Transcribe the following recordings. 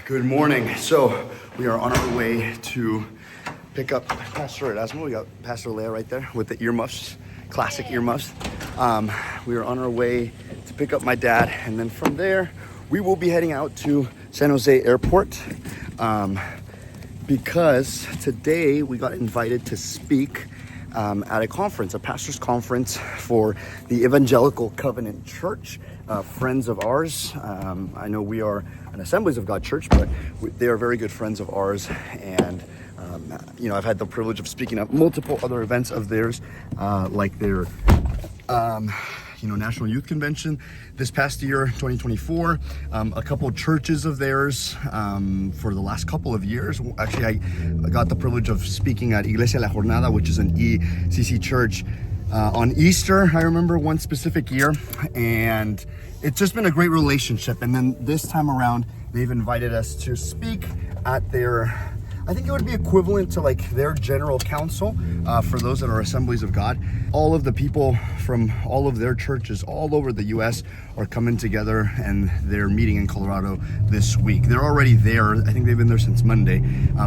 Good morning. So we are on our way to pick up Pastor Erasmo. We got Pastor Leah right there with the earmuffs, classic earmuffs. We are on our way to pick up my dad, and then from there we will be heading out to San Jose Airport because today we got invited to speak at a conference, a pastor's conference for the Evangelical Covenant Church, friends of ours. I know we are an Assemblies of God church, but they are very good friends of ours. And, I've had the privilege of speaking at multiple other events of theirs, like their, National Youth Convention this past year, 2024, a couple of churches of theirs for the last couple of years. Actually, I got the privilege of speaking at Iglesia La Jornada, which is an ECC church on Easter, I remember one specific year, and it's just been a great relationship. And then this time around, they've invited us to speak at their, I think it would be equivalent to like their general council for those that are Assemblies of God. All of the people from all of their churches all over the U.S. are coming together, and they're meeting in Colorado this week. They're already there. I think they've been there since Monday,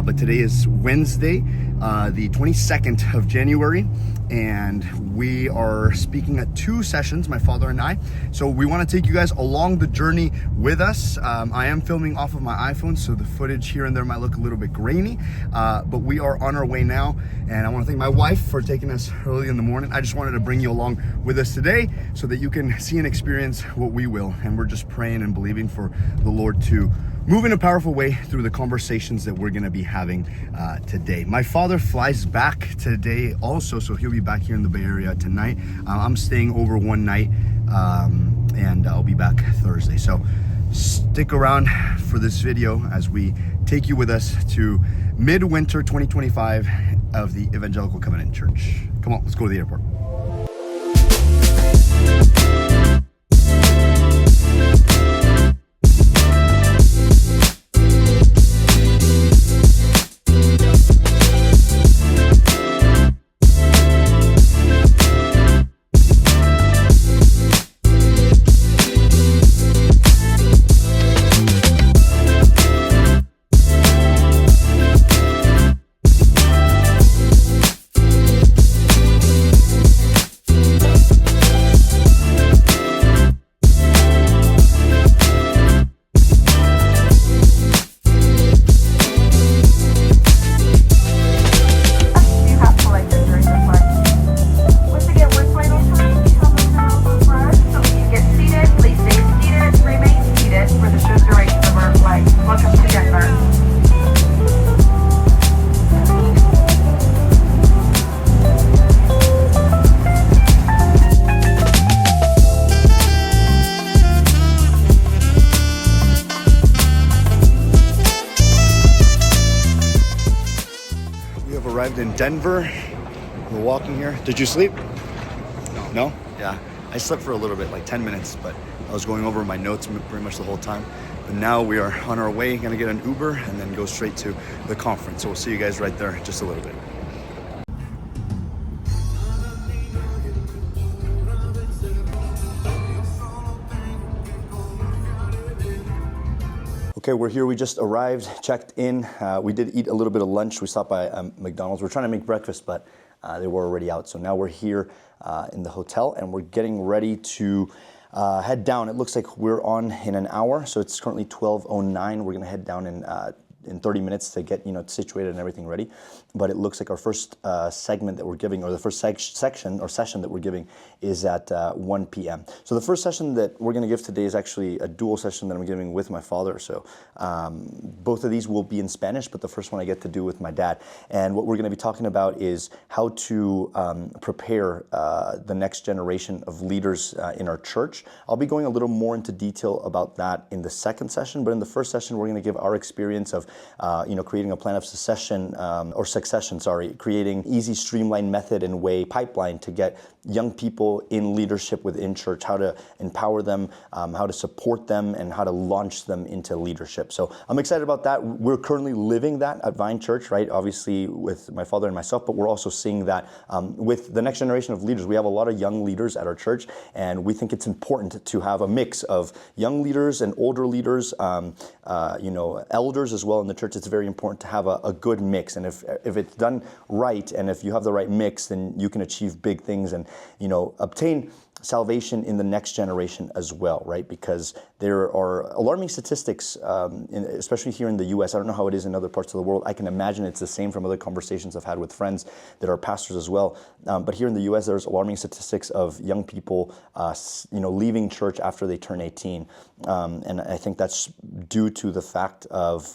but today is Wednesday, the 22nd of January, and we are speaking at 2 sessions, my father and I. So we want to take you guys along the journey with us. I am filming off of my iPhone, so the footage here and there might look a little bit grainy, but we are on our way now, and I want to thank my wife for taking us early in the morning. I just wanted to bring you along with us today so that you can see and experience what we will, and we're just praying and believing for the Lord to move in a powerful way through the conversations that we're going to be having today. My father flies back today also, so he'll be back here in the Bay Area tonight. I'm staying over one night, and I'll be back Thursday. So stick around for this video as we take you with us to MidWinter 2025 of the Evangelical Covenant Church. Come on, let's go to the airport. Arrived in Denver. We're walking here. Did you sleep? No? Yeah. I slept for a little bit, like 10 minutes, but I was going over my notes pretty much the whole time. But now we are on our way, gonna get an Uber and then go straight to the conference. So we'll see you guys right there in just a little bit. Okay, we're here. We just arrived, checked in. We did eat a little bit of lunch. We stopped by McDonald's. We're trying to make breakfast, but they were already out. So now we're here in the hotel, and we're getting ready to head down. It looks like we're on in an hour, so it's currently 12:09. We're gonna head down in 30 minutes to get situated and everything ready. But it looks like our first segment that we're giving, or the first section or session that we're giving, is at 1 p.m. So the first session that we're going to give today is actually a dual session that I'm giving with my father. So both of these will be in Spanish, but the first one I get to do with my dad. And what we're going to be talking about is how to prepare the next generation of leaders in our church. I'll be going a little more into detail about that in the second session, but in the first session, we're going to give our experience of creating a plan of succession, creating easy, streamlined method and way pipeline to get young people in leadership within church, how to empower them, how to support them, and how to launch them into leadership. So I'm excited about that. We're currently living that at Vine Church, right? Obviously with my father and myself, but we're also seeing that with the next generation of leaders. We have a lot of young leaders at our church, and we think it's important to have a mix of young leaders and older leaders, elders as well in the church. It's very important to have a good mix, and if it's done right, and if you have the right mix, then you can achieve big things and obtain salvation in the next generation as well, right? Because there are alarming statistics, especially here in the U.S. I don't know how it is in other parts of the world. I can imagine it's the same from other conversations I've had with friends that are pastors as well. But here in the U.S., there's alarming statistics of young people, leaving church after they turn 18. And I think that's due to the fact of,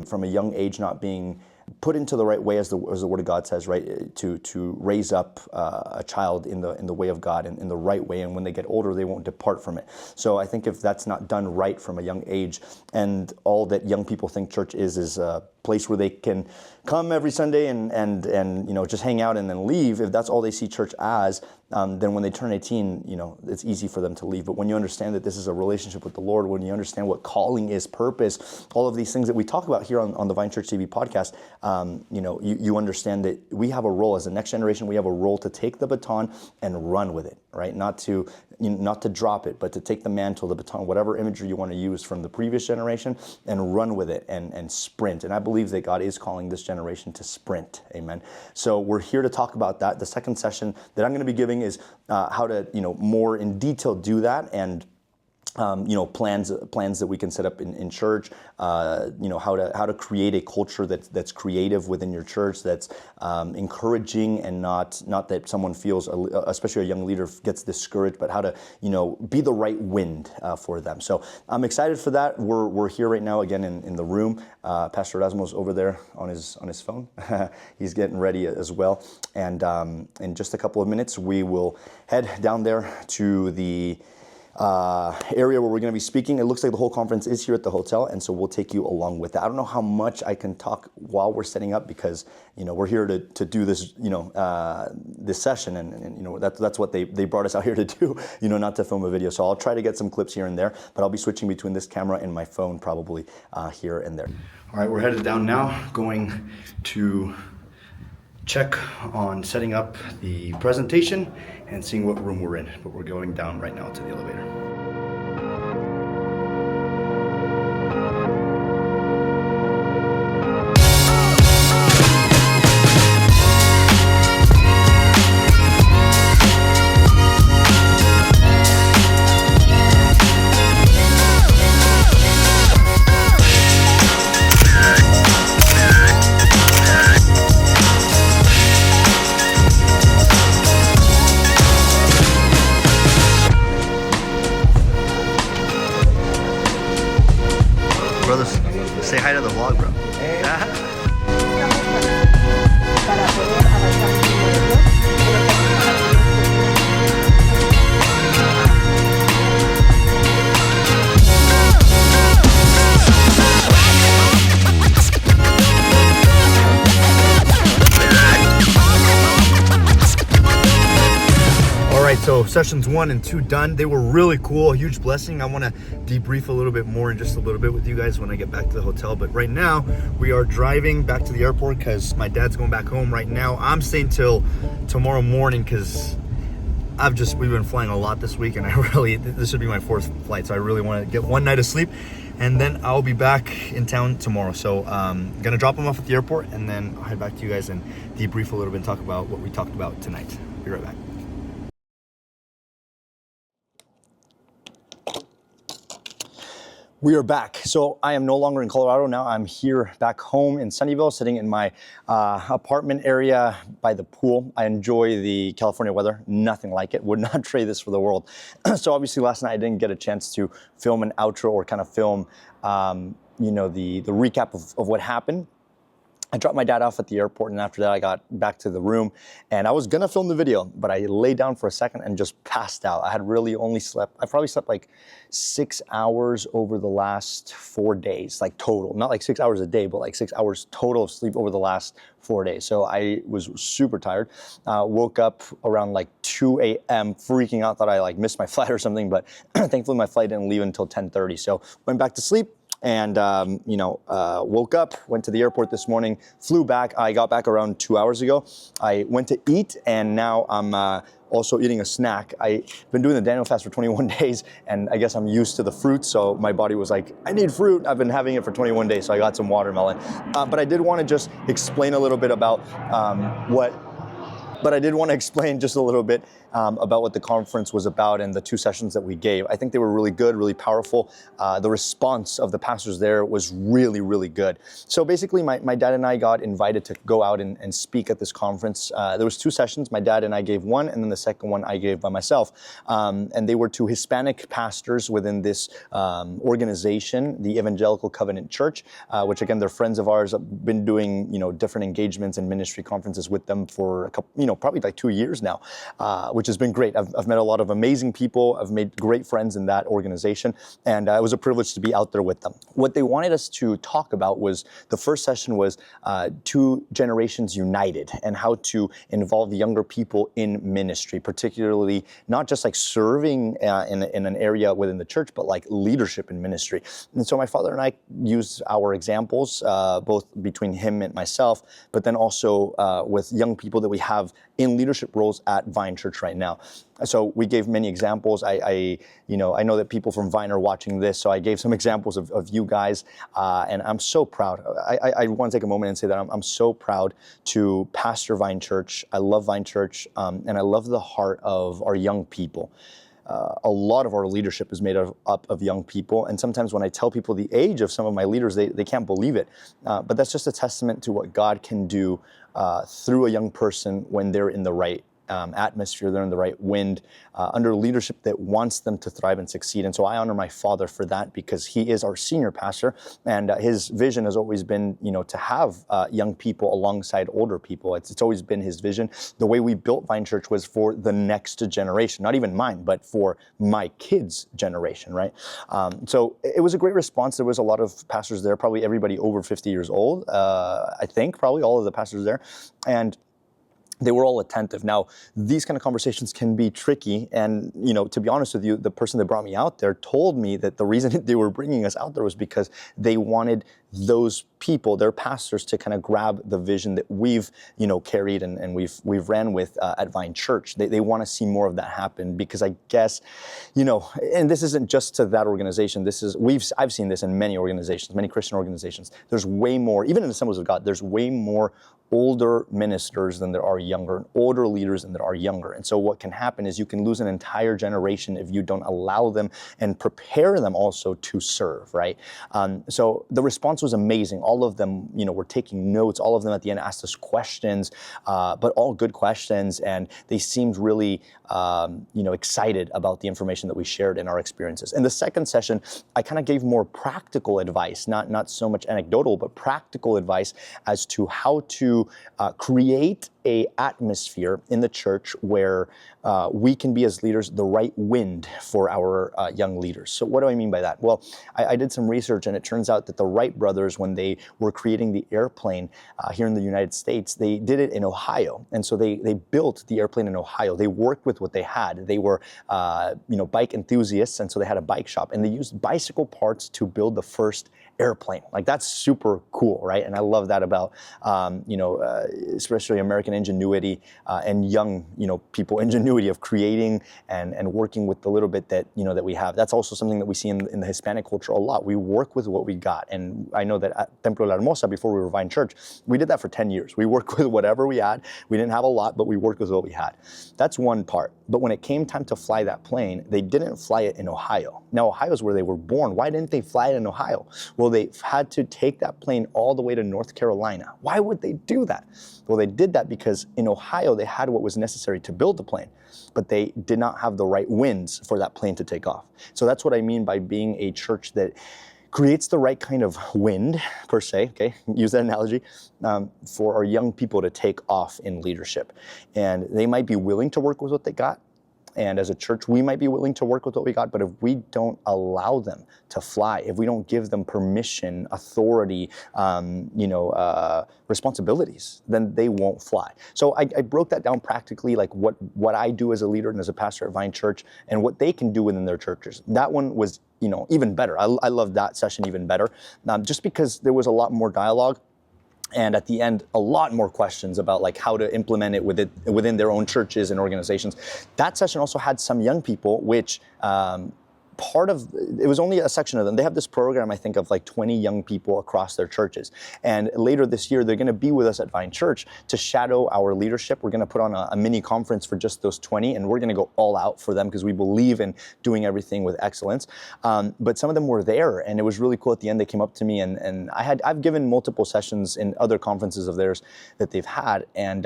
from a young age, not being put into the right way, as the Word of God says, right, to raise up a child in the way of God and in the right way, and when they get older, they won't depart from it. So I think if that's not done right from a young age, and all that young people think church is a place where they can come every Sunday and just hang out and then leave, if that's all they see church as, then when they turn 18, it's easy for them to leave. But when you understand that this is a relationship with the Lord, when you understand what calling is, purpose, all of these things that we talk about here on the Vine Church TV podcast, you understand that we have a role as the next generation. We have a role to take the baton and run with it, right? Not to drop it, but to take the mantle, the baton, whatever imagery you want to use from the previous generation, and run with it and sprint. And I believe that God is calling this generation to sprint. Amen. So we're here to talk about that. The second session that I'm going to be giving is how to, more in detail do that, and plans that we can set up in church, how to create a culture that's creative within your church, that's encouraging, and not that someone feels, especially a young leader, gets discouraged, but how to be the right wind for them. So I'm excited for that. We're here right now again in the room. Pastor Erasmo's over there on his phone. He's getting ready as well, and in just a couple of minutes we will head down there to the area where we're going to be speaking. It looks like the whole conference is here at the hotel, and so we'll take you along with that. I don't know how much I can talk while we're setting up, because we're here to do this this session, and that's what they brought us out here to do, not to film a video. So I'll try to get some clips here and there, but I'll be switching between this camera and my phone probably here and there. All right, we're headed down now, going to check on setting up the presentation and seeing what room we're in, but we're going down right now to the elevator. Brothers, say hi to the vlog, bro. So sessions 1 and 2 done. They were really cool, a huge blessing. I want to debrief a little bit more in just a little bit with you guys when I get back to the hotel. But right now we are driving back to the airport because my dad's going back home right now. I'm staying till tomorrow morning because we've been flying a lot this week, and this should be my 4th flight. So I really want to get one night of sleep, and then I'll be back in town tomorrow. So gonna drop him off at the airport, and then I'll head back to you guys and debrief a little bit and talk about what we talked about tonight. Be right back. We are back. So I am no longer in Colorado now. I'm here back home in Sunnyvale, sitting in my apartment area by the pool. I enjoy the California weather, nothing like it. Would not trade this for the world. So obviously last night I didn't get a chance to film an outro or kind of film, the recap of what happened. I dropped my dad off at the airport, and after that I got back to the room, and I was gonna film the video, but I laid down for a second and just passed out. I had really only I probably slept like 6 hours over the last 4 days, like total. Not like 6 hours a day, but like 6 hours total of sleep over the last 4 days. So I was super tired. Woke up around like 2 a.m. freaking out, thought I like missed my flight or something, but thankfully my flight didn't leave until 10:30. So went back to sleep. And, woke up, went to the airport this morning, flew back. I got back around 2 hours ago. I went to eat, and now I'm also eating a snack. I've been doing the Daniel fast for 21 days, and I guess I'm used to the fruit, so my body was like, I need fruit. I've been having it for 21 days, so I got some watermelon. But I did want to just explain a little bit about about what the conference was about and the 2 sessions that we gave. I think they were really good, really powerful. The response of the pastors there was really, really good. So basically, my dad and I got invited to go out and speak at this conference. There was 2 sessions. My dad and I gave one, and then the second one I gave by myself. And they were to Hispanic pastors within this organization, the Evangelical Covenant Church, which again, they're friends of ours. I've been doing, different engagements and ministry conferences with them for a couple, probably like 2 years now, which has been great. I've met a lot of amazing people. I've made great friends in that organization, and it was a privilege to be out there with them. What they wanted us to talk about was, the first session was 2 generations united and how to involve younger people in ministry, particularly not just like serving in an area within the church, but like leadership in ministry. And so my father and I used our examples, both between him and myself, but then also with young people that we have in leadership roles at Vine Church right now. So we gave many examples. I know that people from Vine are watching this, so I gave some examples of you guys, and I'm so proud. I want to take a moment and say that I'm so proud to pastor Vine Church. I love Vine Church, and I love the heart of our young people. A lot of our leadership is made up of young people, and sometimes when I tell people the age of some of my leaders, they can't believe it. But that's just a testament to what God can do through a young person when they're in the right atmosphere, they're in the right wind, under leadership that wants them to thrive and succeed. And so I honor my father for that, because he is our senior pastor, and his vision has always been, to have young people alongside older people. It's always been his vision. The way we built Vine Church was for the next generation, not even mine, but for my kids' generation, right? So it was a great response. There was a lot of pastors there, probably everybody over 50 years old, I think, probably all of the pastors there. And they were all attentive. Now, these kind of conversations can be tricky. And, to be honest with you, the person that brought me out there told me that the reason they were bringing us out there was because they wanted those people, their pastors, to kind of grab the vision that we've, carried and we've ran with at Vine Church. They want to see more of that happen, because I guess, and this isn't just to that organization. I've seen this in many organizations, many Christian organizations. There's way more, even in Assemblies of God, there's way more older ministers than there are younger, and older leaders than there are younger. And so what can happen is you can lose an entire generation if you don't allow them and prepare them also to serve, right? So the response was amazing. All of them, were taking notes. All of them at the end asked us questions, but all good questions. And they seemed really, excited about the information that we shared in our experiences. In the second session, I kind of gave more practical advice, not so much anecdotal, but practical advice as to how to create a atmosphere in the church where we can be, as leaders, the right wind for our young leaders. So what do I mean by that? Well, I did some research, and it turns out that the Wright brothers, when they were creating the airplane here in the United States, they did it in Ohio. And so they built the airplane in Ohio. They worked with what they had. They were, bike enthusiasts, and so they had a bike shop, and they used bicycle parts to build the first airplane. Like, that's super cool, right? And I love that about, especially American ingenuity and young, people ingenuity of creating and working with the little bit that, that we have. That's also something that we see in the Hispanic culture a lot. We work with what we got. And I know that at Templo La Hermosa, before we were Vine Church, we did that for 10 years. We worked with whatever we had. We didn't have a lot, but we worked with what we had. That's one part. But when it came time to fly that plane, they didn't fly it in Ohio. Now, Ohio is where they were born. Why didn't they fly it in Ohio? Well, they had to take that plane all the way to North Carolina. Why would they do that? Well, they did that because in Ohio, they had what was necessary to build the plane, but they did not have the right winds for that plane to take off. So that's what I mean by being a church that creates the right kind of wind, per se, okay, use that analogy, for our young people to take off in leadership. And they might be willing to work with what they got, and as a church, we might be willing to work with what we got, but if we don't allow them to fly, if we don't give them permission, authority, responsibilities, then they won't fly. So I broke that down practically, like what I do as a leader and as a pastor at Vine Church, and what they can do within their churches. That one was, even better. I loved that session even better, just because there was a lot more dialogue. And at the end, a lot more questions about like how to implement it within their own churches and organizations. That session also had some young people, which it was only a section of them. They have this program, I think, of like 20 young people across their churches. And later this year, they're going to be with us at Vine Church to shadow our leadership. We're going to put on a mini conference for just those 20, and we're going to go all out for them because we believe in doing everything with excellence. But some of them were there, and it was really cool. At the end, they came up to me, and I've given multiple sessions in other conferences of theirs that they've had, and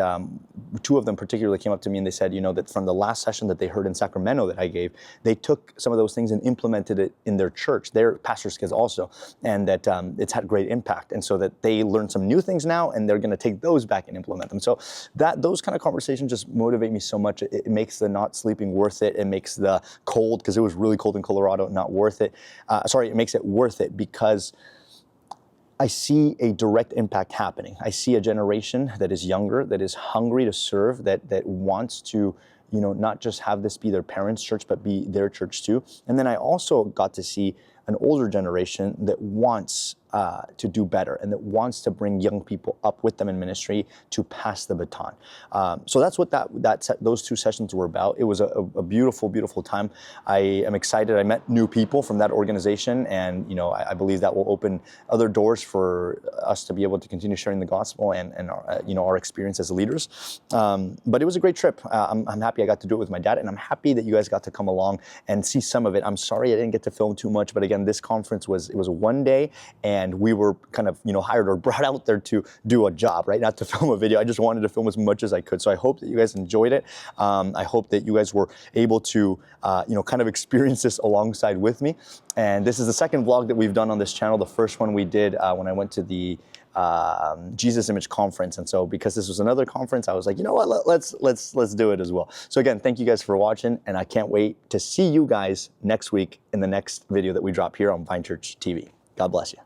two of them particularly came up to me and they said, that from the last session that they heard in Sacramento that I gave, they took some of those things and implemented it in their church, their pastors' kids also, and that it's had great impact. And so that they learned some new things now, and they're going to take those back and implement them. So those kind of conversations just motivate me so much. It makes the not sleeping worth it. It makes the cold, because it was really cold in Colorado, not worth it. It makes it worth it because I see a direct impact happening. I see a generation that is younger, that is hungry to serve, that wants to not just have this be their parents' church, but be their church too. And then I also got to see an older generation that wants to do better and that wants to bring young people up with them in ministry to pass the baton. So that's what those two sessions were about. It was a beautiful, beautiful time. I am excited. I met new people from that organization, and I believe that will open other doors for us to be able to continue sharing the gospel and our experience as leaders. But it was a great trip. I'm happy I got to do it with my dad, and I'm happy that you guys got to come along and see some of it. I'm sorry I didn't get to film too much, but again, this conference was one day, and we were kind of hired or brought out there to do a job, right? Not to film a video. I just wanted to film as much as I could. So I hope that you guys enjoyed it. I hope that you guys were able to kind of experience this alongside with me. And this is the second vlog that we've done on this channel. The first one we did when I went to the Jesus Image conference, and so because this was another conference, I was like, you know what, let's do it as well. So again, thank you guys for watching, and I can't wait to see you guys next week in the next video that we drop here on Vine Church TV. God bless you.